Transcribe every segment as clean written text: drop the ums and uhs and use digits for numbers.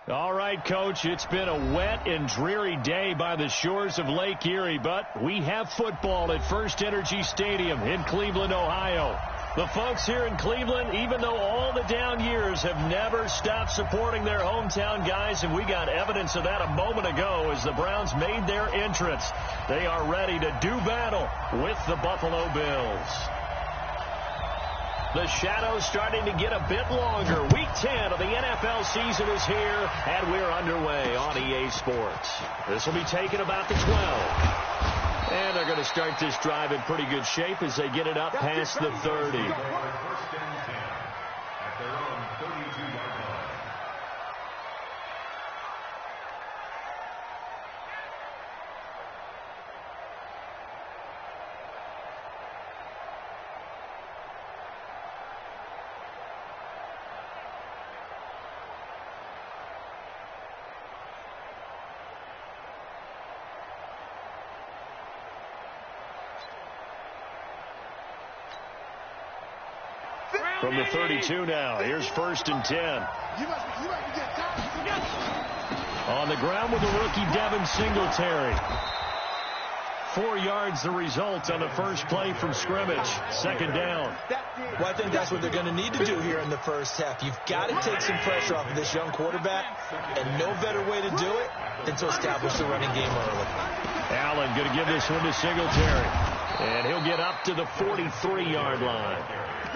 All right, Coach, it's been a wet and dreary day by the shores of Lake Erie, but we have football at First Energy Stadium in Cleveland, Ohio. The folks here in Cleveland, even though all the down years, have never stopped supporting their hometown guys, and we got evidence of that a moment ago as the Browns made their entrance. They are ready to do battle with the Buffalo Bills. The shadows starting to get a bit longer. Week 10 of the NFL season is here, and we're underway on EA Sports. This will be taken about the 12. And they're going to start this drive in pretty good shape as they get it up past the 30. From the 32 now, here's 1st and 10. On the ground with the rookie Devin Singletary. 4 yards the result on the first play from scrimmage. 2nd down. Well, I think that's what they're going to need to do here in the first half. You've got to take some pressure off of this young quarterback, and no better way to do it than to establish the running game early. Allen going to give this one to Singletary. And he'll get up to the 43-yard line.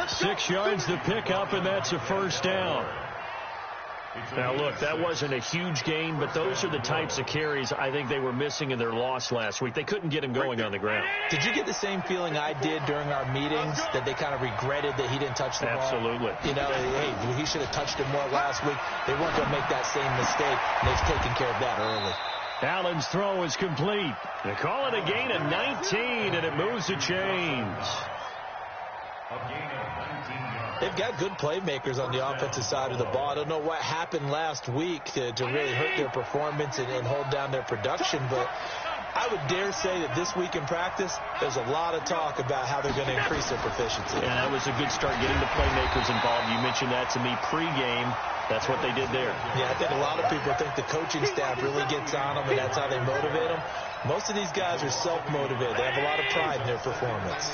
6 yards to pick up, and that's a 1st down. Now, look, that wasn't a huge gain, but those are the types of carries I think they were missing in their loss last week. They couldn't get him going on the ground. Did you get the same feeling I did during our meetings, that they kind of regretted that he didn't touch the ball? Absolutely. You know, hey, he should have touched it more last week. They weren't going to make that same mistake, and they've taken care of that early. Allen's throw is complete. They call it a gain of 19, and it moves the chains. They've got good playmakers on the offensive side of the ball. I don't know what happened last week to really hurt their performance and hold down their production, but I would dare say that this week in practice, there's a lot of talk about how they're going to increase their proficiency. Yeah, that was a good start getting the playmakers involved. You mentioned that to me pregame. That's what they did there. Yeah, I think a lot of people think the coaching staff really gets on them, and that's how they motivate them. Most of these guys are self-motivated. They have a lot of pride in their performance.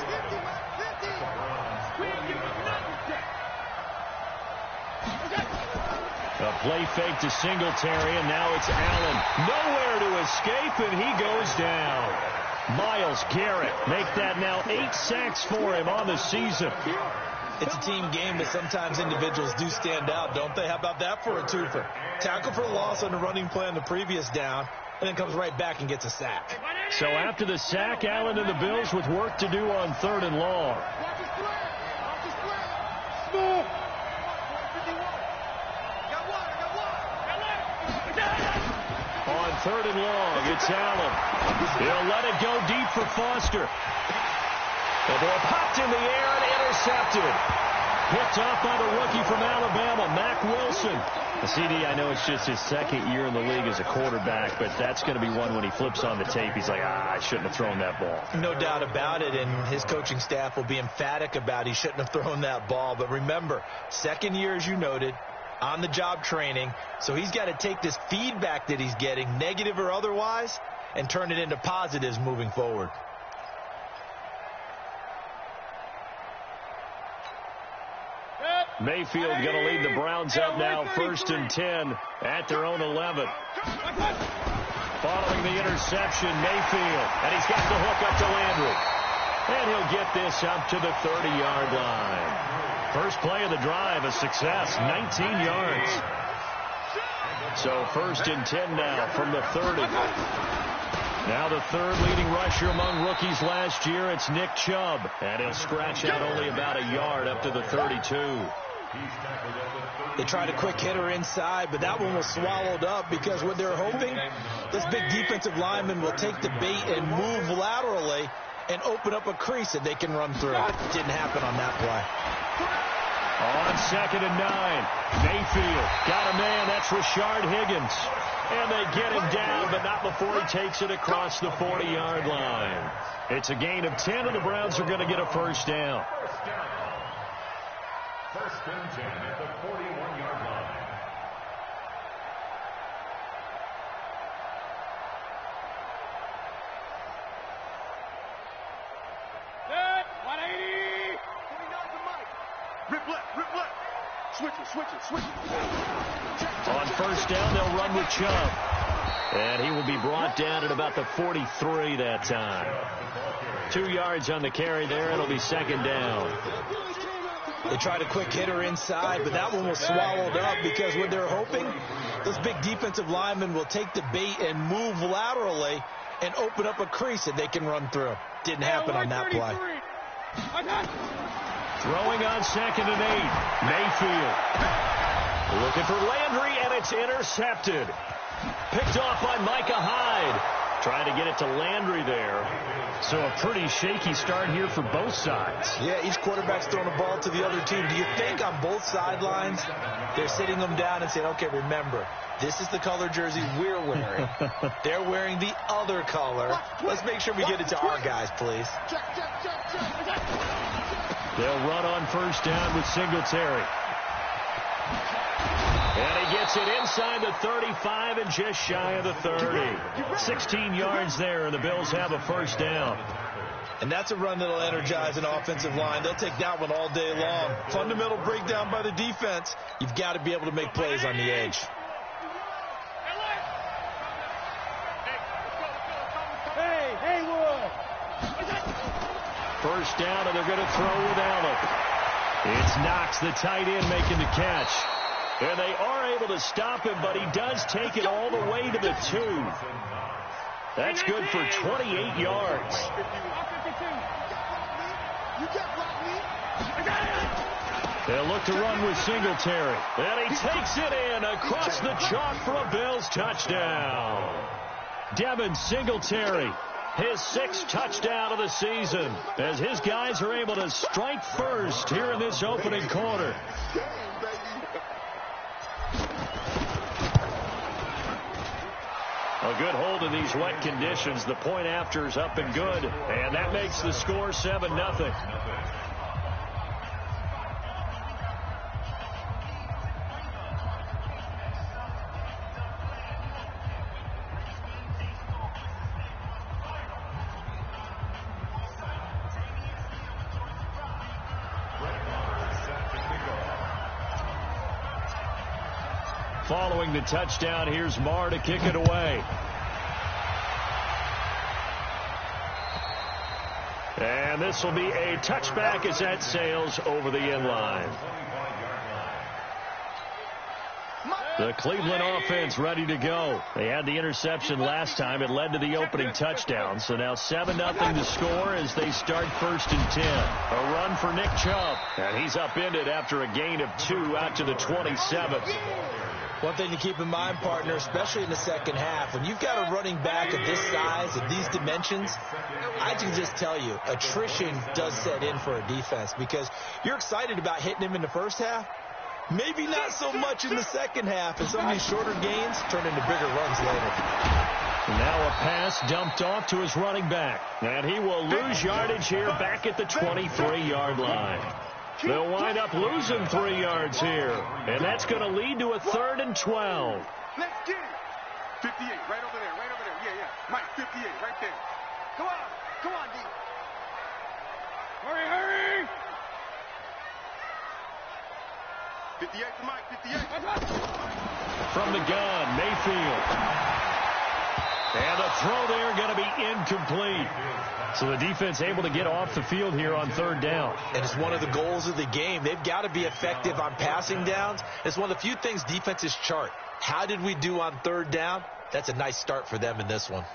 A play fake to Singletary, and now it's Allen. Nowhere to escape, and he goes down. Myles Garrett make that now 8 sacks for him on the season. It's a team game, but sometimes individuals do stand out, don't they? How about that for a twofer? Tackle for loss on the running play on the previous down, and then comes right back and gets a sack. So after the sack, Allen and the Bills with work to do on 3rd and long. On 3rd and long, it's Allen. He'll let it go deep for Foster. The ball popped in the air and intercepted. Picked off by the rookie from Alabama, Mack Wilson. The CD, I know it's just his 2nd year in the league as a quarterback, but that's going to be one when he flips on the tape. He's like, I shouldn't have thrown that ball. No doubt about it, and his coaching staff will be emphatic about he shouldn't have thrown that ball. But remember, 2nd year, as you noted, on-the-job training, so he's got to take this feedback that he's getting, negative or otherwise, and turn it into positives moving forward. Mayfield going to lead the Browns up now, 1st and 10 at their own 11. Following the interception, Mayfield, and he's got the hook up to Landry. And he'll get this up to the 30-yard line. First play of the drive, a success, 19 yards. So 1st and 10 now from the 30. Now the 3rd leading rusher among rookies last year, it's Nick Chubb. And he'll scratch out only about a yard up to the 32. They tried a quick hitter inside, but that one was swallowed up because what they're hoping, this big defensive lineman will take the bait and move laterally and open up a crease that they can run through. Didn't happen on that play. On 2nd and 9, Mayfield got a man. That's Rashard Higgins. And they get him down, but not before he takes it across the 40-yard line. It's a gain of 10, and the Browns are going to get a 1st down. 1st and 10 at the 41-yard line. On first down, they'll run with Chubb. And he will be brought down at about the 43 that time. 2 yards on the carry there. It'll be second down. They tried a quick hitter inside, but that one was swallowed up because what they're hoping, those big defensive linemen will take the bait and move laterally and open up a crease that they can run through. Didn't happen on that play. Throwing on 2nd and 8. Mayfield. Looking for Landry, and it's intercepted. Picked off by Micah Hyde. Trying to get it to Landry there. So a pretty shaky start here for both sides. Yeah, each quarterback's throwing the ball to the other team. Do you think on both sidelines they're sitting them down and saying, okay, remember, this is the color jersey we're wearing. They're wearing the other color. Let's make sure we get it to our guys, please. They'll run on first down with Singletary. And he gets it inside the 35 and just shy of the 30. 16 yards there, and the Bills have a first down. And that's a run that'll energize an offensive line. They'll take that one all day long. Fundamental breakdown by the defense. You've got to be able to make plays on the edge. First down, and they're going to throw with Allen. It's Knox, the tight end, making the catch. And they are able to stop him, but he does take it all the way to the 2. That's good for 28 yards. They'll look to run with Singletary. And he takes it in across the chalk for a Bills touchdown. Devin Singletary, his 6th touchdown of the season, as his guys are able to strike first here in this opening quarter. A good hold in these wet conditions. The point after is up and good, and that makes the score 7-0. Following the touchdown, here's Marr to kick it away. And this will be a touchback as that sails over the end line. The Cleveland offense ready to go. They had the interception last time. It led to the opening touchdown. So now 7-0 to score as they start 1st and 10. A run for Nick Chubb. And he's upended after a gain of 2 out to the 27. One thing to keep in mind, partner, especially in the second half, when you've got a running back of this size and these dimensions, I can just tell you, attrition does set in for a defense because you're excited about hitting him in the first half. Maybe not so much in the second half, and some of these shorter gains turn into bigger runs later. Now a pass dumped off to his running back, and he will lose yardage here back at the 23-yard line. They'll wind up losing 3 yards here, and that's going to lead to a 3rd and 12. Let's get it. 58, right over there, right over there. Yeah. Mike, 58, right there. Come on, D. Hurry. 58 to Mike, 58. From the gun, Mayfield. And the throw there going to be incomplete. So the defense able to get off the field here on 3rd down. And it's one of the goals of the game. They've got to be effective on passing downs. It's one of the few things defenses chart. How did we do on 3rd down? That's a nice start for them in this one.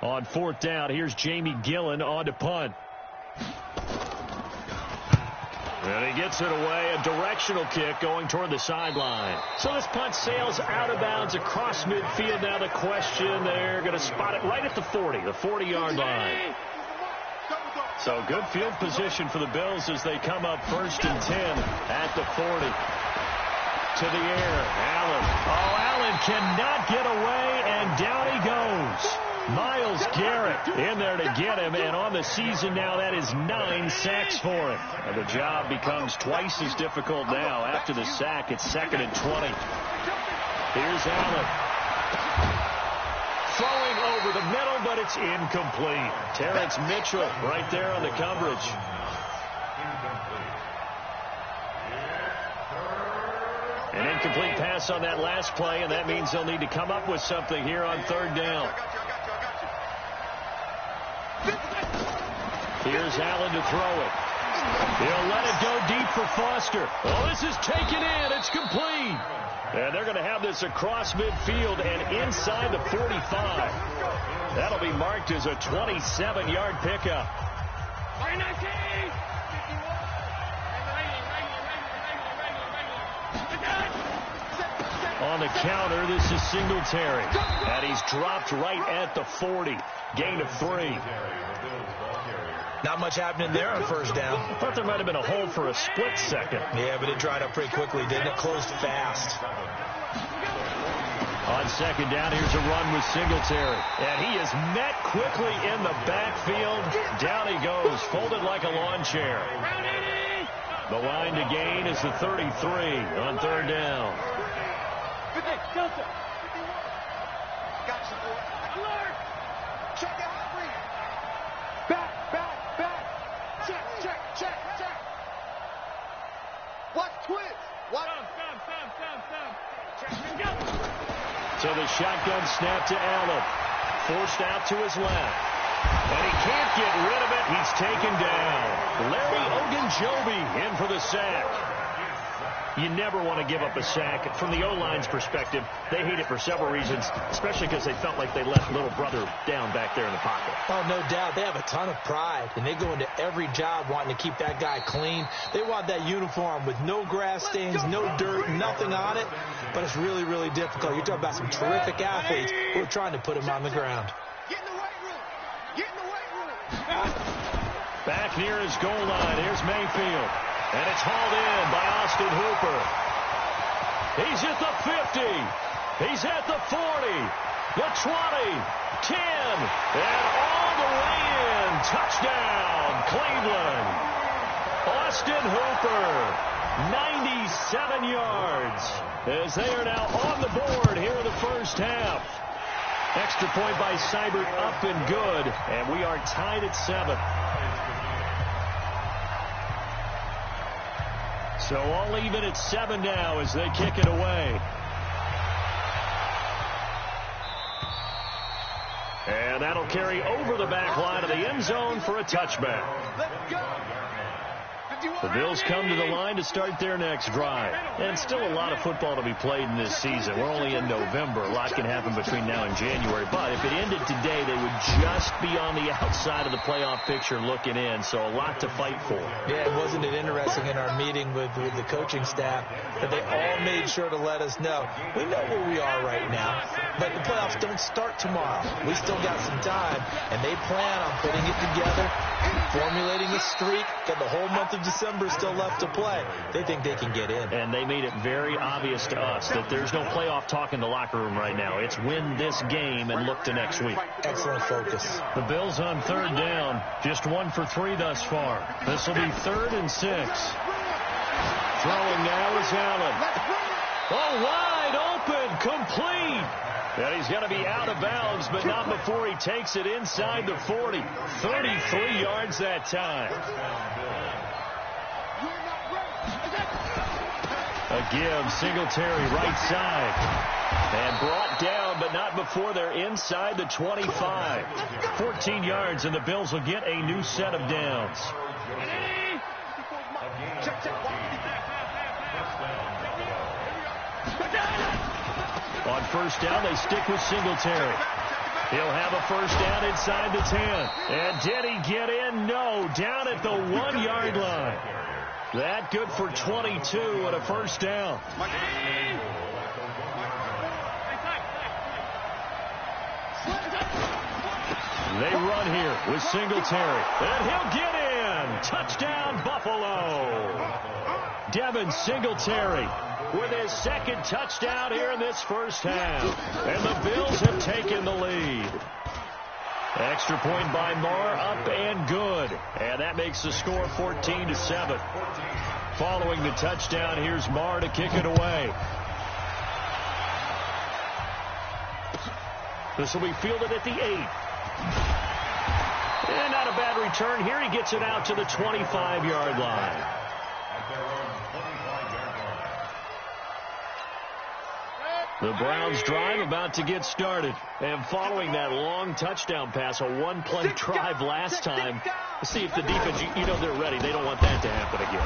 On 4th down, here's Jamie Gillen on to punt. And he gets it away, a directional kick going toward the sideline. So this punt sails out of bounds across midfield. Now the question, they're going to spot it right at the 40, the 40-yard line. So good field position for the Bills as they come up 1st and 10 at the 40. To the air, Allen. Oh, Allen cannot get away, and down he goes. Miles Garrett in there to get him, and on the season now, that is 9 sacks for him. And the job becomes twice as difficult now. After the sack, it's 2nd and 20. Here's Allen. throwing over the middle, but it's incomplete. Terrence Mitchell right there on the coverage. An incomplete pass on that last play, and that means they'll need to come up with something here on third down. Here's Allen to throw it. He'll let it go deep for Foster. Oh, this is taken in. It's complete. And they're going to have this across midfield and inside the 45. That'll be marked as a 27-yard pickup. On the counter, this is Singletary. And he's dropped right at the 40. Gain of 3. Not much happening there on first down. I thought there might have been a hole for a split second. Yeah, but it dried up pretty quickly, didn't it? Closed fast. On second down, here's a run with Singletary. And he is met quickly in the backfield. Down he goes, folded like a lawn chair. The line to gain is the 33 on third down. So the shotgun snap to Allen. Forced out to his left. And he can't get rid of it. He's taken down. Larry Ogunjobi in for the sack. You never want to give up a sack. From the O-line's perspective, they hate it for several reasons, especially because they felt like they left little brother down back there in the pocket. Oh, no doubt. They have a ton of pride, and they go into every job wanting to keep that guy clean. They want that uniform with no grass stains, no dirt, nothing on it, but it's really, really difficult. You're talking about some terrific athletes who are trying to put him on the ground. Get in the weight room. Get in the weight room. Back near his goal line, here's Mayfield. And it's hauled in by Austin Hooper. He's at the 50. He's at the 40. The 20. 10. And all the way in. Touchdown, Cleveland. Austin Hooper. 97 yards. As they are now on the board here in the first half. Extra point by Seibert up and good. And we are tied at 7. So all even at 7 now as they kick it away. And that'll carry over the back line of the end zone for a touchback. The Bills come to the line to start their next drive. And still a lot of football to be played in this season. We're only in November. A lot can happen between now and January. But if it ended today, they would just be on the outside of the playoff picture looking in. So a lot to fight for. Yeah, wasn't it interesting in our meeting with the coaching staff that they all made sure to let us know. We know where we are right now, but the playoffs don't start tomorrow. We still got some time, and they plan on putting it together, formulating a streak, got the whole month of December still left to play. They think they can get in. And they made it very obvious to us that there's no playoff talk in the locker room right now. It's win this game and look to next week. Excellent focus. The Bills on third down, just 1 for 3 thus far. This will be 3rd and 6. Throwing now is Allen. Oh, wide open, complete. And he's going to be out of bounds, but not before he takes it inside the 40. 33 yards that time. A give, Singletary right side. And brought down, but not before they're inside the 25. 14 yards, and the Bills will get a new set of downs. On first down, they stick with Singletary. He'll have a first down inside the 10. And did he get in? No, down at the 1-yard line. That good for 22 and a first down. They run here with Singletary. And he'll get in. Touchdown, Buffalo. Devin Singletary with his second touchdown here in this first half. And the Bills have taken the lead. Extra point by Marr, up and good. And that makes the score 14-7. Following the touchdown, here's Marr to kick it away. This will be fielded at the 8. And not a bad return here. He gets it out to the 25-yard line. The Browns drive about to get started. And following that long touchdown pass, a one-play drive last time, let's see if the defense, you know they're ready. They don't want that to happen again.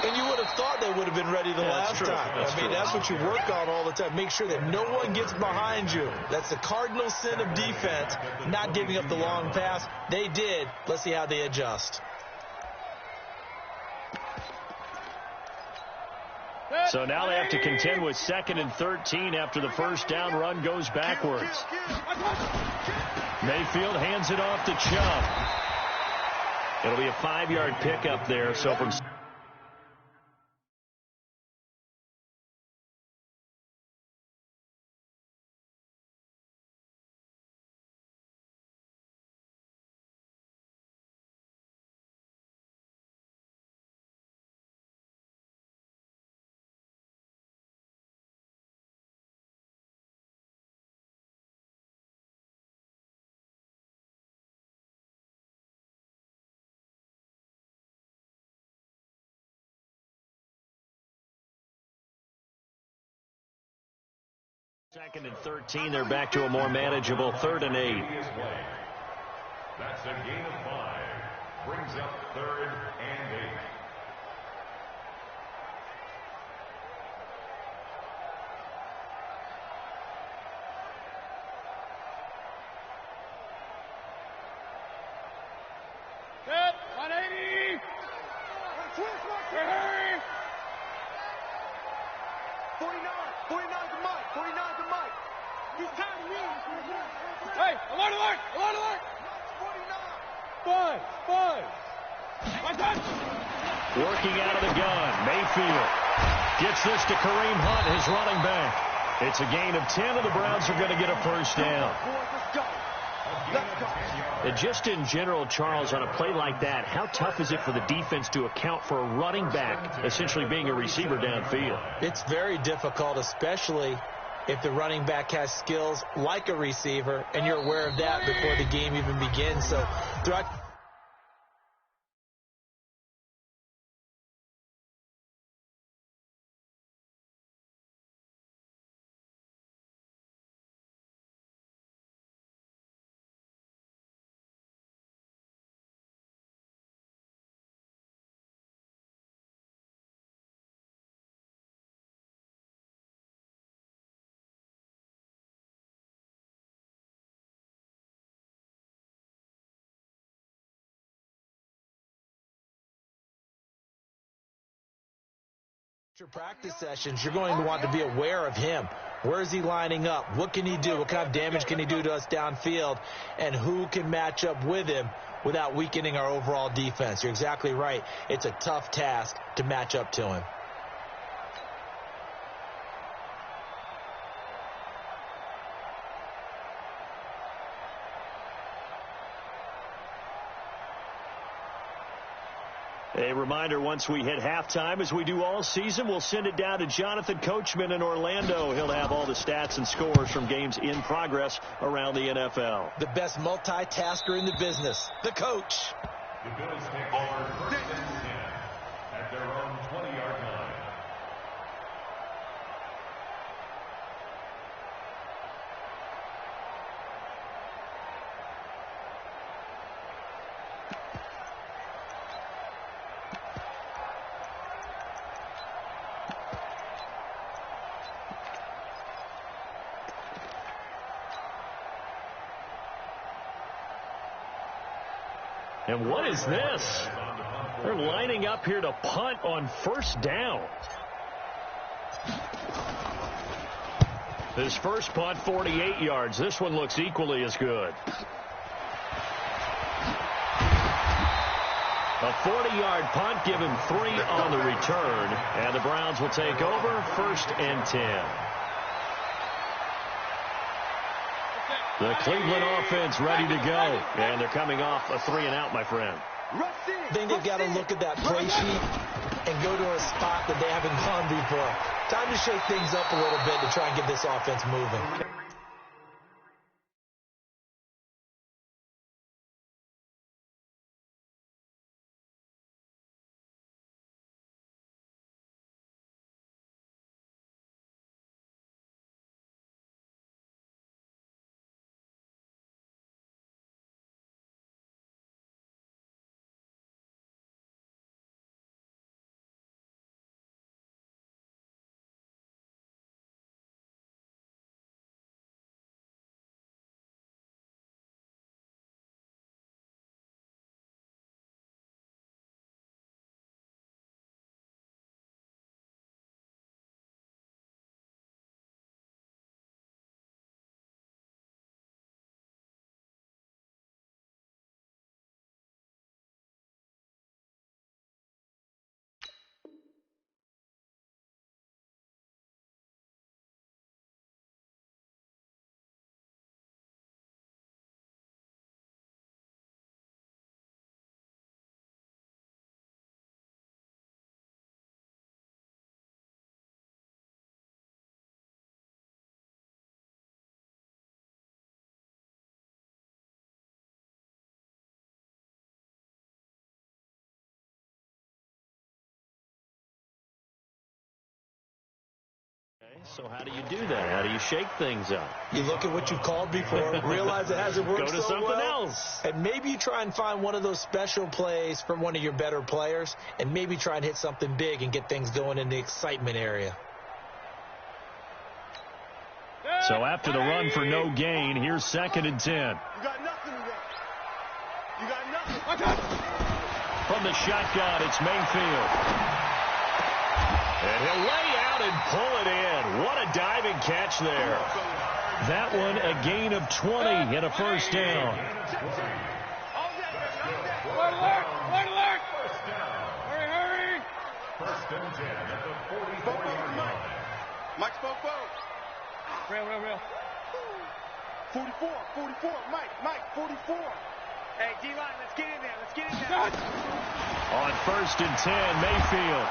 And you would have thought they would have been ready the last time. That's what you work on all the time. Make sure that no one gets behind you. That's the cardinal sin of defense, not giving up the long pass. They did. Let's see how they adjust. So now they have to contend with 2nd and 13 after the first down run goes backwards. Mayfield hands it off to Chubb. It'll be a 5-yard pickup there. So from Second and 13, they're back to a more manageable 3rd and 8. That's a gain of 5. Brings up 3rd and 8. Set, 180. Hurry. 49 to Mike. 49 to Mike. He's tired of me. Hey, alert. 49. 5. Working out of the gun. Mayfield gets this to Kareem Hunt, his running back. It's a gain of 10, and the Browns are going to get a first down. And just in general, Charles, on a play like that, how tough is it for the defense to account for a running back essentially being a receiver downfield? It's very difficult, especially if the running back has skills like a receiver, and you're aware of that before the game even begins. So throughout practice sessions, you're going to want to be aware of him. Where is he lining up? What can he do? What kind of damage can he do to us downfield? And who can match up with him without weakening our overall defense? You're exactly right. It's a tough task to match up to him. A reminder, once we hit halftime, as we do all season, we'll send it down to Jonathan Coachman in Orlando. He'll have all the stats and scores from games in progress around the NFL. The best multitasker in the business, the coach. The Bills take over 1st and 10 at their own 20-yard line. And what is this? They're lining up here to punt on 1st down. This first punt, 48 yards. This one looks equally as good. A 40-yard punt, give him 3 on the return. And the Browns will take over 1st and 10. The Cleveland offense ready to go. And they're coming off a 3-and-out, my friend. I think they've got to look at that play sheet and go to a spot that they haven't gone before. Time to shake things up a little bit to try and get this offense moving. So how do you do that? How do you shake things up? You look at what you've called before, realize it hasn't worked Go to so something well, else. and maybe you try and find one of those special plays from one of your better players, and maybe try and hit something big and get things going in the excitement area. So after the run for no gain, here's 2nd and 10. You got nothing to run. You got nothing. From the shotgun, it's Mayfield. And he'll lay out and pull it in. What a diving catch there. That one, a gain of 20 and a first down. Alert! Hurry! First and 10 at the 44-yard line. Mike, spoke. Real. 44, Mike, 44. Hey, D-line, let's get in there. On 1st and 10, Mayfield.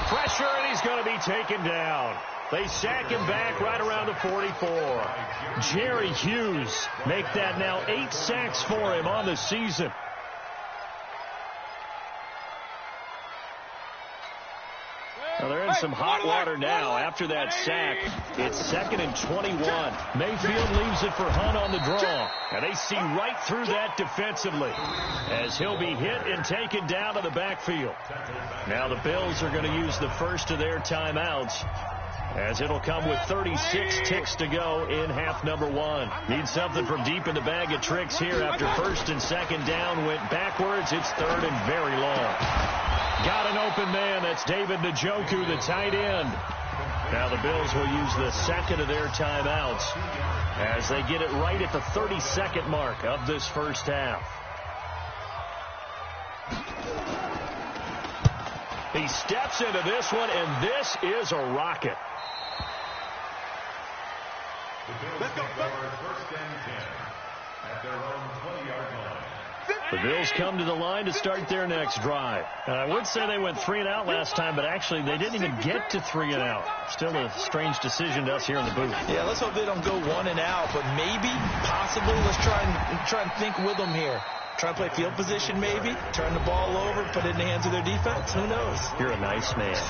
Pressure, and he's going to be taken down. They sack him back right around the 44. Jerry Hughes make that now 8 sacks for him on the season. Well, they're in some hot water now after that sack. It's 2nd and 21. Mayfield leaves it for Hunt on the draw. And they see right through that defensively as he'll be hit and taken down to the backfield. Now the Bills are going to use the first of their timeouts, as it'll come with 36 ticks to go in half number 1. Need something from deep in the bag of tricks here after 1st and 2nd down went backwards. It's 3rd and very long. Got an open man. That's David Njoku, the tight end. Now the Bills will use the 2nd of their timeouts as they get it right at the 32nd mark of this first half. He steps into this one, and this is a rocket. Let's go. First and 10 at their own 20-yard line. The Bills come to the line to start their next drive. I would say they went 3 and out last time, but actually they didn't even get to 3 and out. Still a strange decision to us here in the booth. Yeah, let's hope they don't go 1 and out, but maybe, possibly, let's try and think with them here. Try and play field position maybe, turn the ball over, put it in the hands of their defense. Who knows? You're a nice man.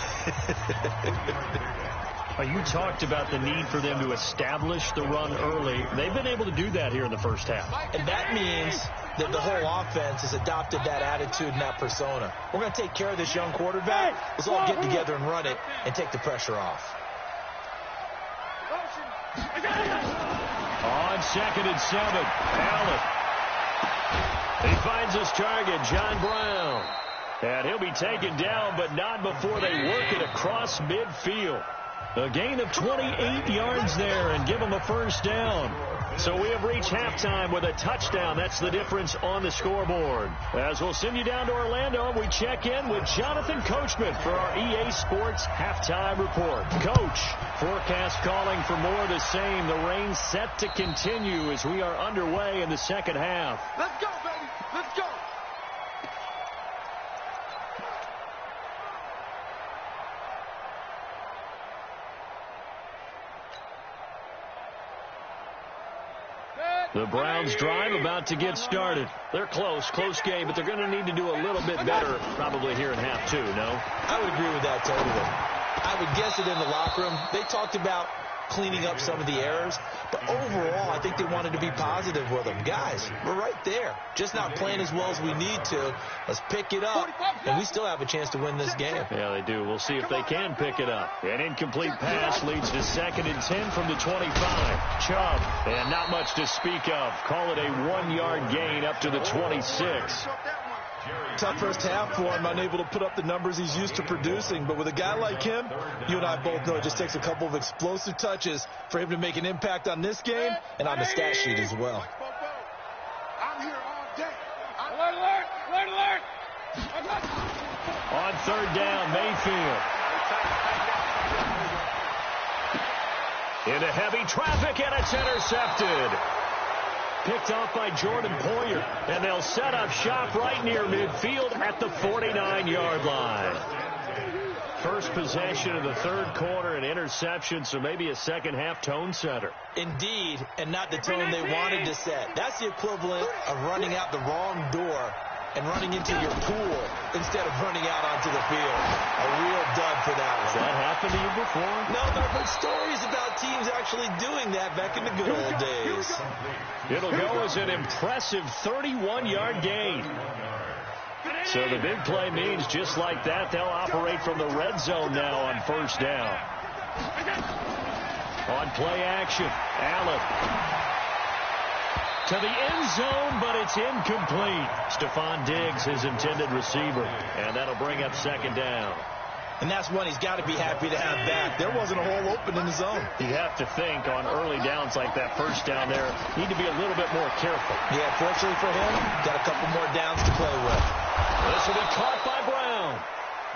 You talked about the need for them to establish the run early. They've been able to do that here in the first half. And that means that the whole offense has adopted that attitude and that persona. We're going to take care of this young quarterback. Let's all get together and run it and take the pressure off. On 2nd and 7, Allen. He finds his target, John Brown. And he'll be taken down, but not before they work it across midfield. A gain of 28 yards there and give them a first down. So we have reached halftime with a touchdown. That's the difference on the scoreboard. As we'll send you down to Orlando, we check in with Jonathan Coachman for our EA Sports Halftime Report. Coach, forecast calling for more of the same. The rain set to continue as we are underway in the second half. Let's go, baby. Let's go. The Browns drive about to get started. They're close game, but they're going to need to do a little bit better probably here in half 2, no? I would agree with that totally. I would guess it in the locker room. They talked about cleaning up some of the errors, but overall, I think they wanted to be positive with them. Guys, we're right there. Just not playing as well as we need to. Let's pick it up, and we still have a chance to win this game. Yeah, they do. We'll see if they can pick it up. An incomplete pass leads to 2nd and 10 from the 25. Chubb, and not much to speak of. Call it a 1-yard gain up to the 26. Tough first half for him, unable to put up the numbers he's used to producing. But with a guy like him, you and I both know it just takes a couple of explosive touches for him to make an impact on this game and on the stat sheet as well. I'm here all day. Alert! On 3rd down, Mayfield. Into heavy traffic, and it's intercepted. Picked off by Jordan Poyer, and they'll set up shop right near midfield at the 49-yard line. First possession of the 3rd quarter, an interception, so maybe a second half tone setter. Indeed, and not the tone they wanted to set. That's the equivalent of running out the wrong door and running into your pool instead of running out onto the field. A real dud for that one. Has that happened to you before? No, but I've heard stories about teams actually doing that back in the good old days. It'll go as an impressive 31-yard gain. So the big play means just like that, they'll operate from the red zone now on first down. On play action, Allen to the end zone, but it's incomplete. Stephon Diggs, his intended receiver, and that'll bring up second down. And that's one he's got to be happy to have back. There wasn't a hole open in the zone. You have to think on early downs like that first down there, need to be a little bit more careful. Yeah, fortunately for him, got a couple more downs to play with. This will be caught by Brown.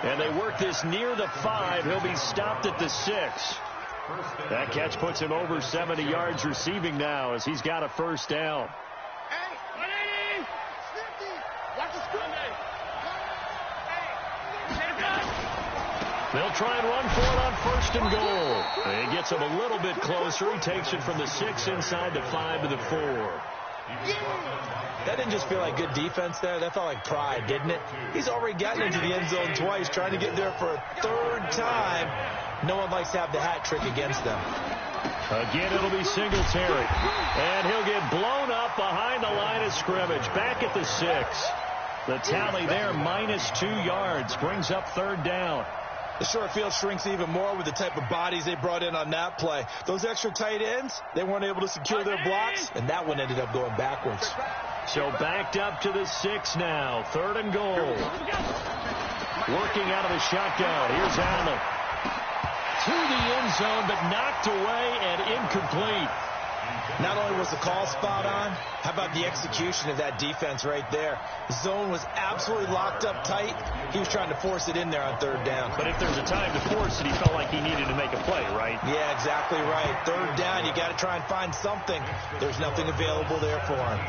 And they work this near the 5. He'll be stopped at the 6. That catch puts him over 70 yards receiving now as he's got a first down. They'll try and run for it on first and goal. He gets him a little bit closer. He takes it from the 6 inside the 5 to the 4. That didn't just feel like good defense there. That felt like pride, didn't it? He's already gotten into the end zone twice, trying to get there for a third time. No one likes to have the hat trick against them. Again, it'll be Singletary. And he'll get blown up behind the line of scrimmage. Back at the 6. The tally there, -2 yards. Brings up third down. The short field shrinks even more with the type of bodies they brought in on that play. Those extra tight ends, they weren't able to secure their blocks, and that one ended up going backwards. So backed up to the 6 now. Third and goal. Working out of the shotgun. Here's Allen. To the end zone, but knocked away and incomplete. Not only was the call spot on, how about the execution of that defense right there? The zone was absolutely locked up tight. He was trying to force it in there on third down. But if there's a time to force it, he felt like he needed to make a play, right? Yeah, exactly right. Third down, you got to try and find something. There's nothing available there for him.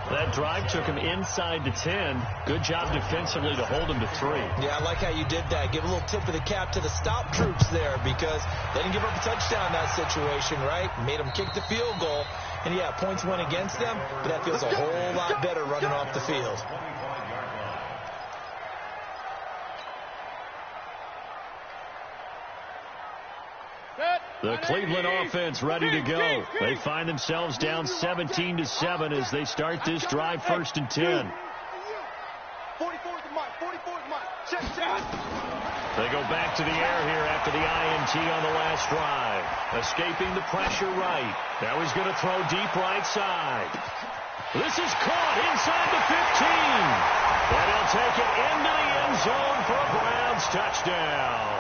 That drive took him inside to 10. Good job defensively to hold him to 3. Yeah, I like how you did that. Give a little tip of the cap to the stop troops there because they didn't give up a touchdown in that situation, right? Made them kick the field goal. And, yeah, points went against them, but that feels a whole lot better running off the field. The Cleveland offense ready to go. They find themselves down 17-7 as they start this drive first and 10. They go back to the air here after the INT on the last drive. Escaping the pressure right. Now he's going to throw deep right side. This is caught inside the 15. And he'll take it into the end zone for a Browns touchdown.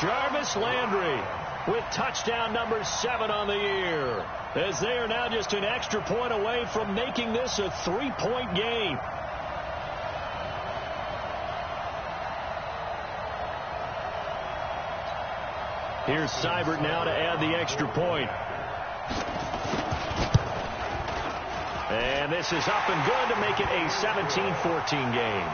Jarvis Landry with touchdown number 7 on the year, as they are now just an extra point away from making this a 3-point game. Here's Seibert now to add the extra point. And this is up and good to make it a 17-14 game.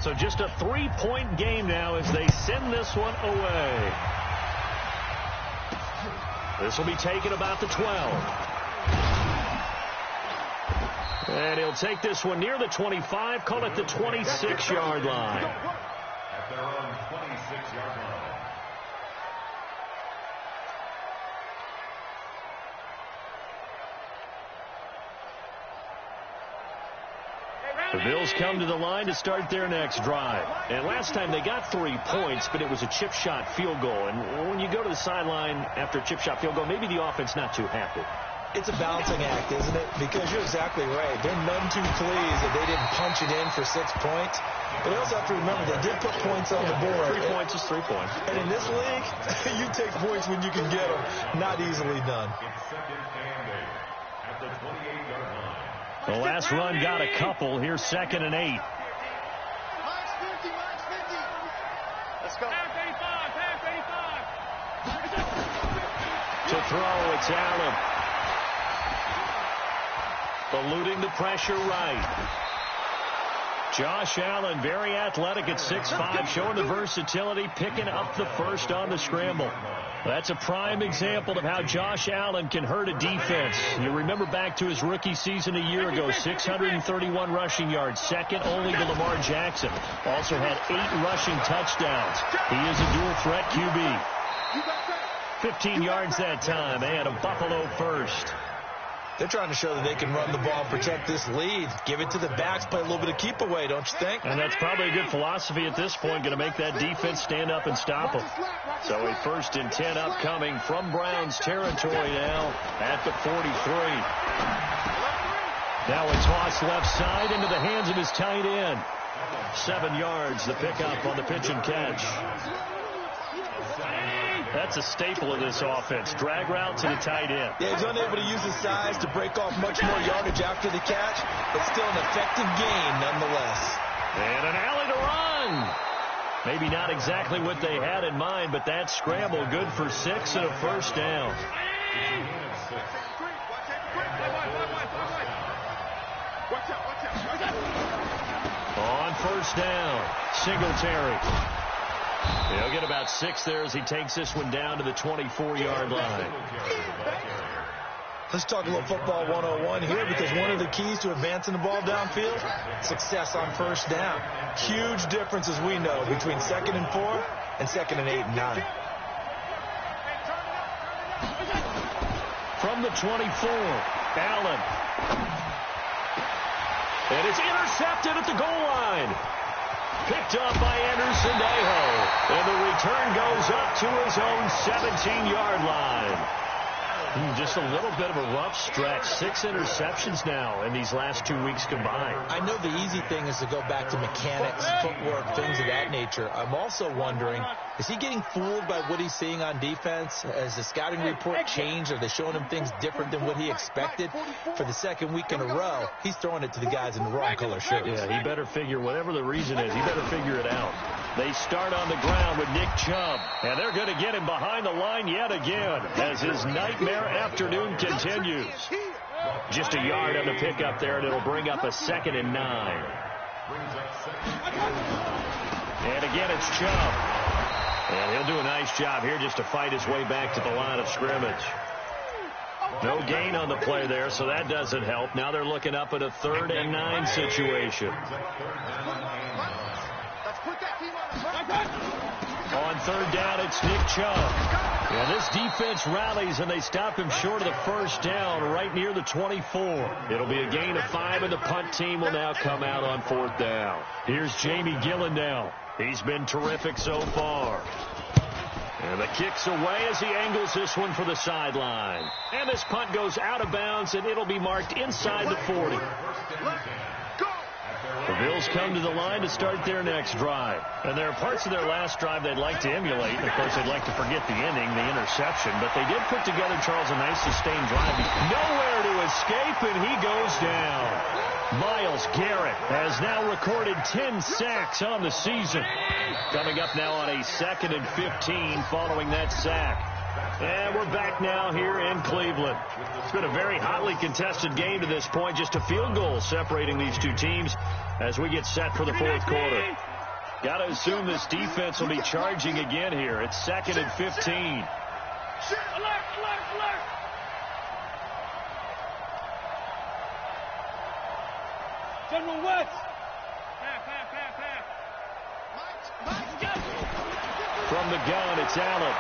So just a 3-point game now as they send this one away. This will be taken about the 12. And he'll take this one near the 25, call it the 26-yard line. At their own 26-yard line. The Bills come to the line to start their next drive. And last time they got 3 points, but it was a chip shot field goal. And when you go to the sideline after a chip shot field goal, maybe the offense not too happy. It's a balancing act, isn't it? Because you're exactly right. They're none too pleased that they didn't punch it in for 6 points. But they also have to remember they did put points on the board. 3 points is 3 points. And in this league, you take points when you can get them. Not easily done. It's second and 8 at the 28-yard line. The last run got a couple. Here's second and 8. Let's go. Pass 85. To throw, it's Allen. Eluding the pressure right. Josh Allen, very athletic at 6'5", showing the versatility, picking up the first on the scramble. That's a prime example of how Josh Allen can hurt a defense. You remember back to his rookie season a year ago, 631 rushing yards, second only to Lamar Jackson. Also had 8 rushing touchdowns. He is a dual-threat QB. 15 yards that time, and a Buffalo first. They're trying to show that they can run the ball and protect this lead. Give it to the backs, play a little bit of keep away, don't you think? And that's probably a good philosophy at this point, going to make that defense stand up and stop them. So a 1st and 10 upcoming from Browns territory now at the 43. Now a toss left side into the hands of his tight end. 7 yards, the pickup on the pitch and catch. That's a staple of this offense. Drag route to the tight end. Yeah, he's unable to use his size to break off much more yardage after the catch, but still an effective gain nonetheless. And an alley to run. Maybe not exactly what they had in mind, but that scramble good for 6 and a first down. On first down, Singletary. He'll get about 6 there as he takes this one down to the 24-yard line. Let's talk a little football 101 here, because one of the keys to advancing the ball downfield, success on first down. Huge difference, as we know, between 2nd and 4 and 2nd and 8 and 9. From the 24, Allen. And it's intercepted at the goal line. Picked up by Anderson Aho. And the return goes up to his own 17-yard line. Just a little bit of a rough stretch. 6 interceptions now in these last 2 weeks combined. I know the easy thing is to go back to mechanics, footwork, things of that nature. I'm also wondering, is he getting fooled by what he's seeing on defense? Has the scouting report changed? Are they showing him things different than what he expected? For the 2nd week in a row, he's throwing it to the guys in the wrong color shirts. Yeah, he better figure, whatever the reason is, he better figure it out. They start on the ground with Nick Chubb, and they're going to get him behind the line yet again as his nightmare afternoon continues. Just a yard on the pickup there, and it'll bring up a 2nd and 9. And again, it's Chubb. And he'll do a nice job here just to fight his way back to the line of scrimmage. No gain on the play there, so that doesn't help. Now they're looking up at a 3rd and 9 situation. On 3rd down, it's Nick Chubb. And this defense rallies, and they stop him short of the first down right near the 24. It'll be a gain of 5, and the punt team will now come out on 4th down. Here's Jamie Gillen now. He's been terrific so far. And the kick's away as he angles this one for the sideline. And this punt goes out of bounds, and it'll be marked inside the 40. The Bills come to the line to start their next drive. And there are parts of their last drive they'd like to emulate. And, of course, they'd like to forget the ending, the interception. But they did put together, Charles, a nice sustained drive. Nowhere to escape, and he goes down. Myles Garrett has now recorded 10 sacks on the season. Coming up now on a 2nd and 15 following that sack. And we're back now here in Cleveland. It's been a very hotly contested game to this point. Just a field goal separating these two teams as we get set for the 4th quarter. Got to assume this defense will be charging again here. It's 2nd and 15. Alert, alert, alert. General West. From the gun, it's Allen.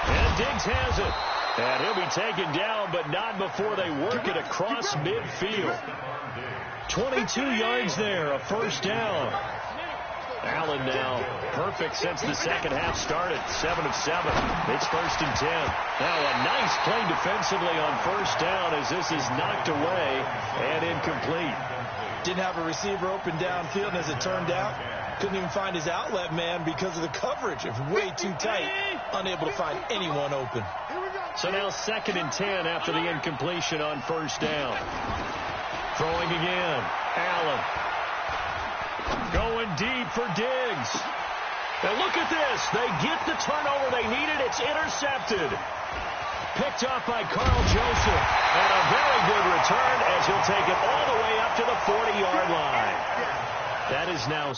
And Diggs has it. And he'll be taken down, but not before they work it across midfield. 22 yards there, a first down. Allen now perfect since the second half started. 7 of 7. It's 1st and 10. Now a nice play defensively on first down as this is knocked away and incomplete. Didn't have a receiver open downfield, and as it turned out, couldn't even find his outlet man because of the coverage. It was way too tight. Unable to find anyone open. So now 2nd and 10 after the incompletion on first down. Throwing again. Allen. Going deep for Diggs. And look at this. They get the turnover they needed. It's intercepted. Picked off by Carl Joseph. And a very good return as he'll take it all the way up to the 40-yard line. That is now...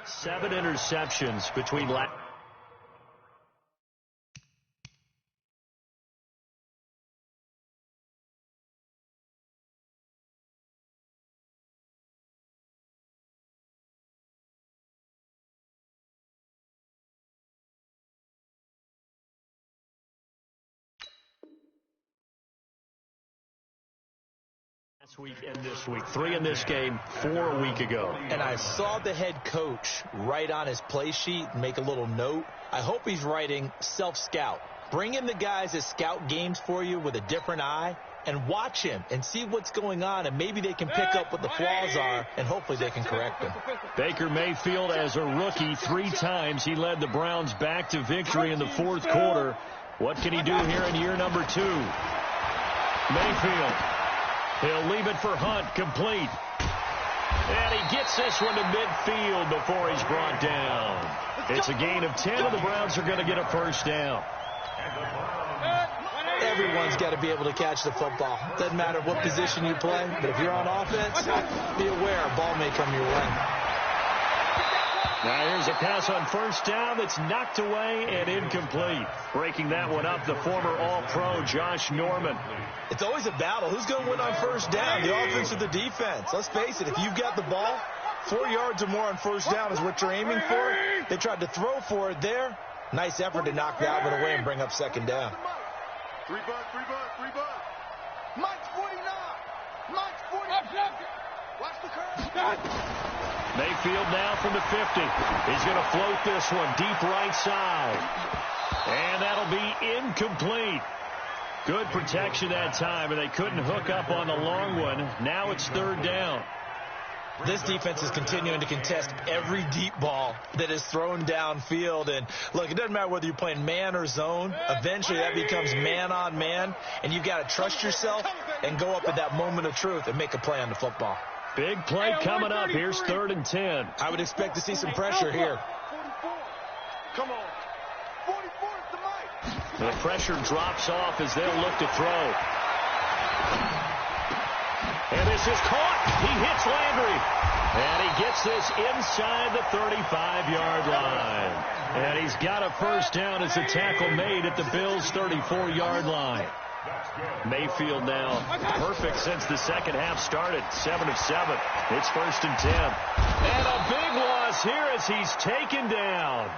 Seven interceptions between last... last week and this week. 3 in this game, 4 a week ago. And I saw the head coach write on his play sheet and make a little note. I hope he's writing self-scout. Bring in the guys that scout games for you with a different eye and watch him and see what's going on, and maybe they can pick up what the flaws are, and hopefully they can correct them. Baker Mayfield, as a rookie, 3 times he led the Browns back to victory in the 4th quarter. What can he do here in year number 2? Mayfield. He'll leave it for Hunt, complete. And he gets this one to midfield before he's brought down. It's a gain of 10, and the Browns are going to get a first down. Everyone's got to be able to catch the football. Doesn't matter what position you play, but if you're on offense, be aware a ball may come your way. Now here's a pass on first down that's knocked away and incomplete. Breaking that one up, the former All-Pro Josh Norman. It's always a battle. Who's going to win on first down, the offense or the defense? Let's face it, if you've got the ball, 4 yards or more on first down is what you're aiming for. They tried to throw for it there. Nice effort to knock that one away and bring up second down. 3 bucks, 3 bucks, 3 bucks. Mike's 49. Mike's 49. Watch the curve. Mayfield now from the 50. He's going to float this one deep right side. And that'll be incomplete. Good protection that time, and they couldn't hook up on the long one. Now it's 3rd down. This defense is continuing to contest every deep ball that is thrown downfield. And, look, it doesn't matter whether you're playing man or zone. Eventually that becomes man-on-man, and you've got to trust yourself and go up at that moment of truth and make a play on the football. Big play coming up. Here's 3rd and 10. I would expect to see some pressure here. 44. Come on. 44 is the mic. The pressure drops off as they'll look to throw. And this is caught. He hits Landry. And he gets this inside the 35-yard line. And he's got a first down as the tackle made at the Bills' 34-yard line. Mayfield now perfect since the second half started. 7 of 7. It's 1st and 10. And a big loss here as he's taken down.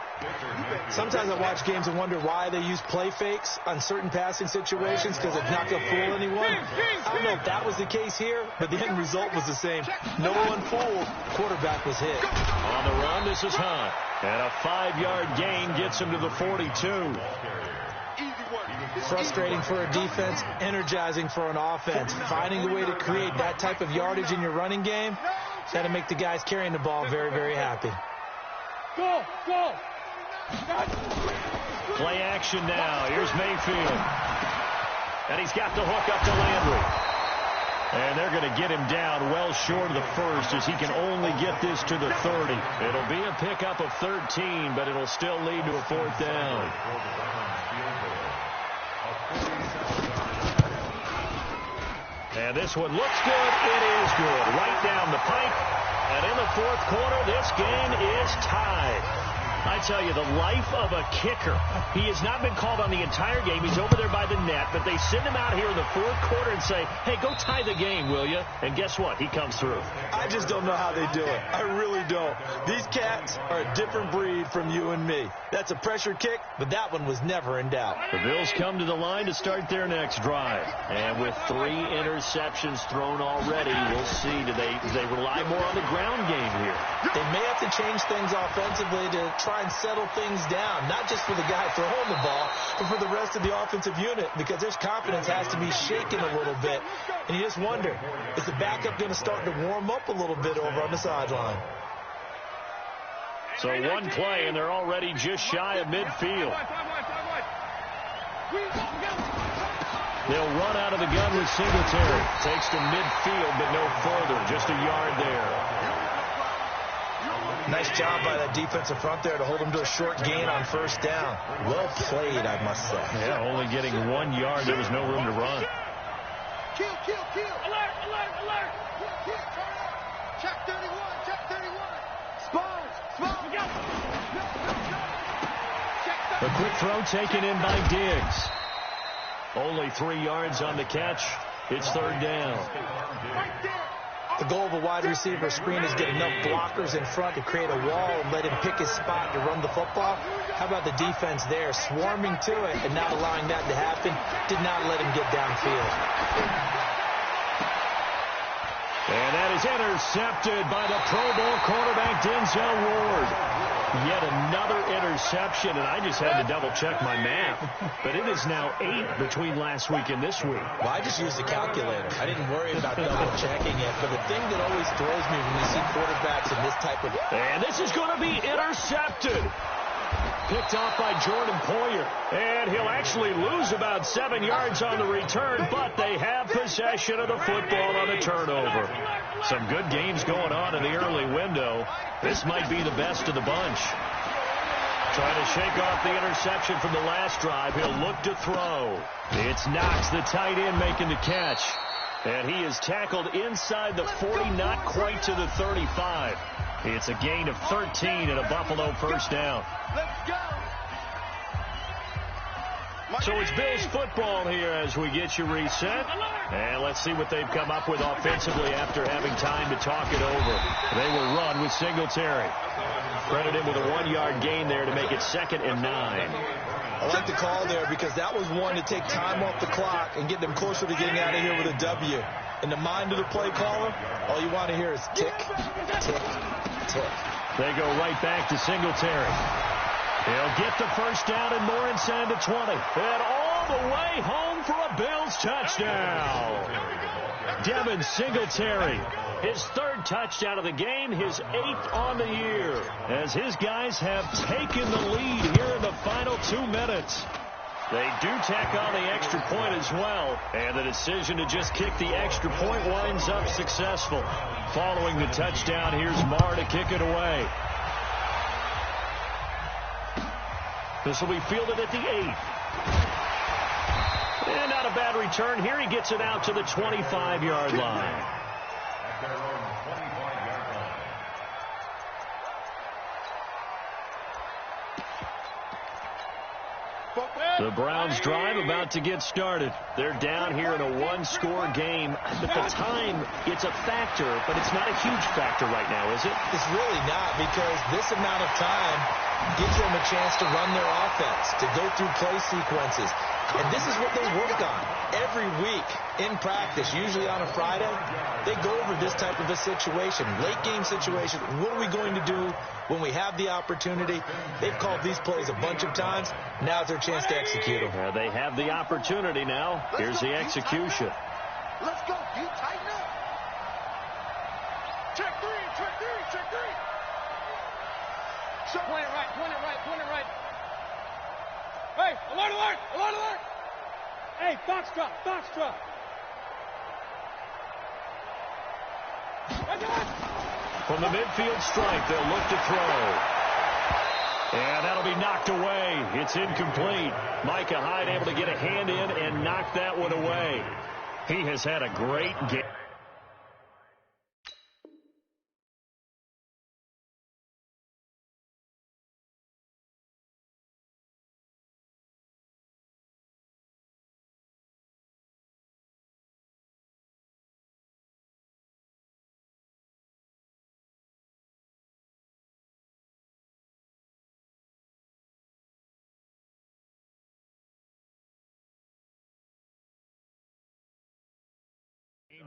Sometimes I watch games and wonder why they use play fakes on certain passing situations because it's not going to fool anyone. I don't know if that was the case here, but the end result was the same. No one fooled. Quarterback was hit. On the run, this is Hunt. And a 5-yard gain gets him to the 42. Frustrating for a defense, energizing for an offense. Finding a way to create that type of yardage in your running game, got to make the guys carrying the ball very, very happy. Go, go. Play action now. Here's Mayfield. And he's got the hook up to Landry. And they're going to get him down well short of the first as he can only get this to the 30. It'll be a pickup of 13, but it'll still lead to a 4th down. And this one looks good. It is good. Right down the pipe. And in the 4th quarter, this game is tied. I tell you, the life of a kicker. He has not been called on the entire game. He's over there by the net, but they send him out here in the 4th quarter and say, hey, go tie the game, will you? And guess what? He comes through. I just don't know how they do it. I really don't. These cats are a different breed from you and me. That's a pressure kick, but that one was never in doubt. The Bills come to the line to start their next drive. And with 3 interceptions thrown already, we'll see. Do they rely more on the ground game here? They may have to change things offensively to try and settle things down, not just for the guy throwing the ball, but for the rest of the offensive unit, because their confidence has to be shaken a little bit. And you just wonder, is the backup going to start to warm up a little bit over on the sideline? So one play, and they're already just shy of midfield. They'll run out of the gun with Singletary. Takes to midfield, but no further. Just a yard there. Nice job by that defensive front there to hold him to a short gain on first down. Well played, I must say. Yeah, only getting 1 yard. There was no room to run. Kill. Alert. Kill. Turn up. Check 31. Spawn. Go. A quick throw taken in by Diggs. Only 3 yards on the catch. It's third down. The goal of a wide receiver screen is get enough blockers in front to create a wall and let him pick his spot to run the football. How about the defense there, swarming to it and not allowing that to happen? Did not let him get downfield. And that is intercepted by the Pro Bowl quarterback, Denzel Ward. Yet another interception, and I just had to double-check my math. But it is now 8 between last week and this week. Well, I just used a calculator. I didn't worry about double-checking it. But the thing that always throws me when you see quarterbacks in this type of... And this is going to be intercepted. Picked off by Jordan Poyer. And he'll actually lose about 7 yards on the return, but they have possession of the football on a turnover. Some good games going on in the early window. This might be the best of the bunch. Trying to shake off the interception from the last drive. He'll look to throw. It's Knox, the tight end, making the catch. And he is tackled inside the 40, not quite to the 35. It's a gain of 13 and a Buffalo first down. Let's go. So it's Bills football here as we get you reset. And let's see what they've come up with offensively after having time to talk it over. They will run with Singletary. Credit him with a 1-yard gain there to make it 2nd and 9. I like the call there because that was one to take time off the clock and get them closer to getting out of here with a W. In the mind of the play caller, all you want to hear is tick, tick, tick. They go right back to Singletary. He'll get the first down and more inside the 20. And all the way home for a Bills touchdown. Devin Singletary, his 3rd touchdown of the game, his 8th on the year, as his guys have taken the lead here in the final 2 minutes. They do tack on the extra point as well, and the decision to just kick the extra point winds up successful. Following the touchdown, here's Marr to kick it away. This will be fielded at the 8. And not a bad return here. He gets it out to the 25-yard line. The Browns drive about to get started. They're down here in a 1-score game. At the time, it's a factor, but it's not a huge factor right now, is it? It's really not, because this amount of time gives them a chance to run their offense, to go through play sequences. And this is what they work on every week in practice, usually on a Friday. They go over this type of a situation, late game situation. What are we going to do when we have the opportunity? They've called these plays a bunch of times. Now's their chance to execute them. They have the opportunity now. Here's the execution. Let's go. You tighten up. Check 3. Point it right. Hey, alert! Hey, box drop. From the midfield stripe, they'll look to throw. And that'll be knocked away. It's incomplete. Micah Hyde able to get a hand in and knock that one away. He has had a great game.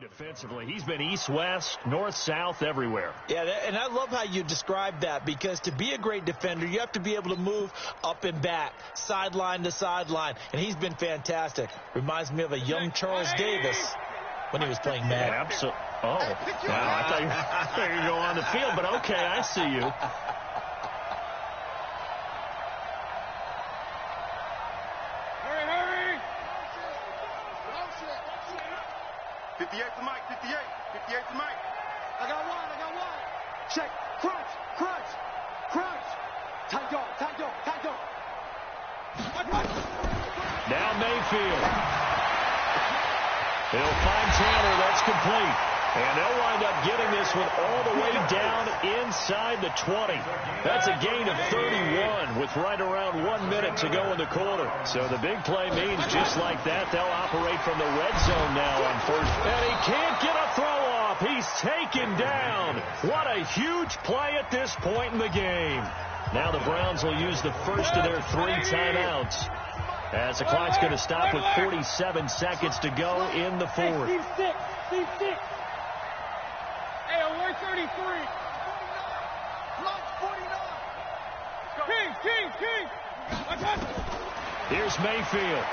Defensively, he's been east-west, north-south, everywhere. Yeah, and I love how you describe that, because to be a great defender, you have to be able to move up and back, sideline to sideline, and he's been fantastic. Reminds me of a young Charles Davis when he was playing Madden. Yeah, absolutely. Oh, wow, I thought you were going to go on the field, but okay, I see you. Hurry! 58 to Mike, 58 to Mike. I got one. Check. Crunch. Tight dog. Now Mayfield. He'll find Tanner. That's complete. And they'll wind up getting this one all the way down inside the 20. That's a gain of 31 with right around 1 minute to go in the quarter. So the big play means just like that, they'll operate from the red zone now on first. And he can't get a throw off. He's taken down. What a huge play at this point in the game. Now the Browns will use the first of their 3 timeouts, as the clock's going to stop with 47 seconds to go in the fourth. Steve six. Hey, 133. King. Here's Mayfield.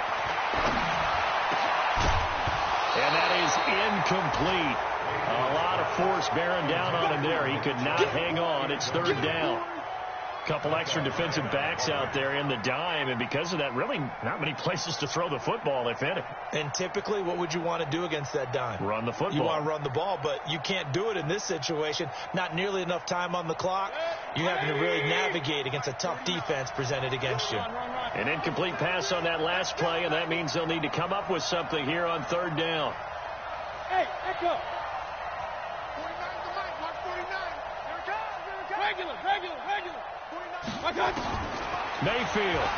And that is incomplete. A lot of force bearing down on him there. He could not hang on. It's third down. Couple extra defensive backs out there in the dime, and because of that, really not many places to throw the football, if any. And typically, what would you want to do against that dime? Run the football. You want to run the ball, but you can't do it in this situation. Not nearly enough time on the clock. You're having to really navigate against a tough defense presented against you. An incomplete pass on that last play, and that means they'll need to come up with something here on third down. Hey, echo. 49 to Mike, watch 49. Here it comes. Regular. Mayfield.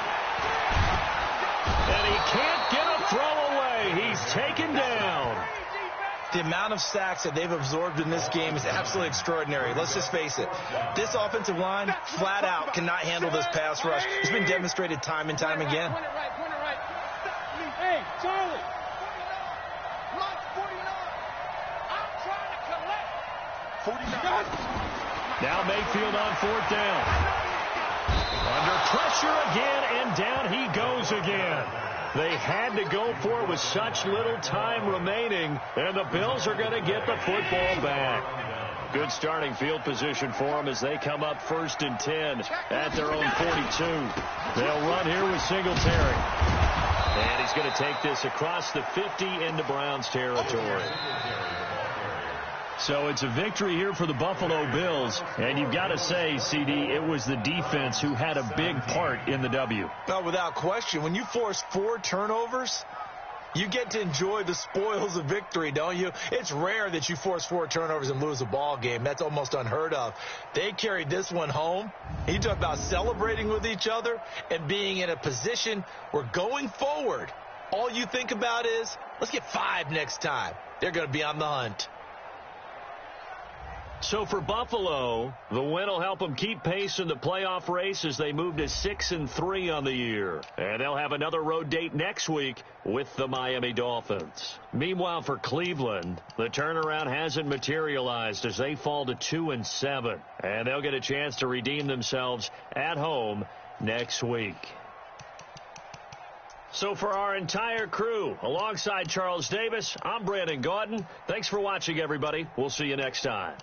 And he can't get a throw away. He's taken down. The amount of sacks that they've absorbed in this game is absolutely extraordinary. Let's just face it. This offensive line, flat out, cannot handle this pass rush. It's been demonstrated time and time again. Point it right. Hey, Charlie. Mike, 49. I'm trying to collect. 49. Now Mayfield on fourth down. Under pressure again, and down he goes again. They had to go for it with such little time remaining, and the Bills are going to get the football back. Good starting field position for them as they come up 1st and 10 at their own 42. They'll run here with Singletary. And he's going to take this across the 50 into Browns territory. So it's a victory here for the Buffalo Bills. And you've got to say, CD, it was the defense who had a big part in the W. No, without question. When you force 4 turnovers, you get to enjoy the spoils of victory, don't you? It's rare that you force 4 turnovers and lose a ball game. That's almost unheard of. They carried this one home. You talk about celebrating with each other and being in a position where going forward, all you think about is, let's get 5 next time. They're going to be on the hunt. So for Buffalo, the win will help them keep pace in the playoff race as they move to 6-3 on the year. And they'll have another road date next week with the Miami Dolphins. Meanwhile, for Cleveland, the turnaround hasn't materialized as they fall to 2-7. And they'll get a chance to redeem themselves at home next week. So for our entire crew, alongside Charles Davis, I'm Brandon Gaudin. Thanks for watching, everybody. We'll see you next time.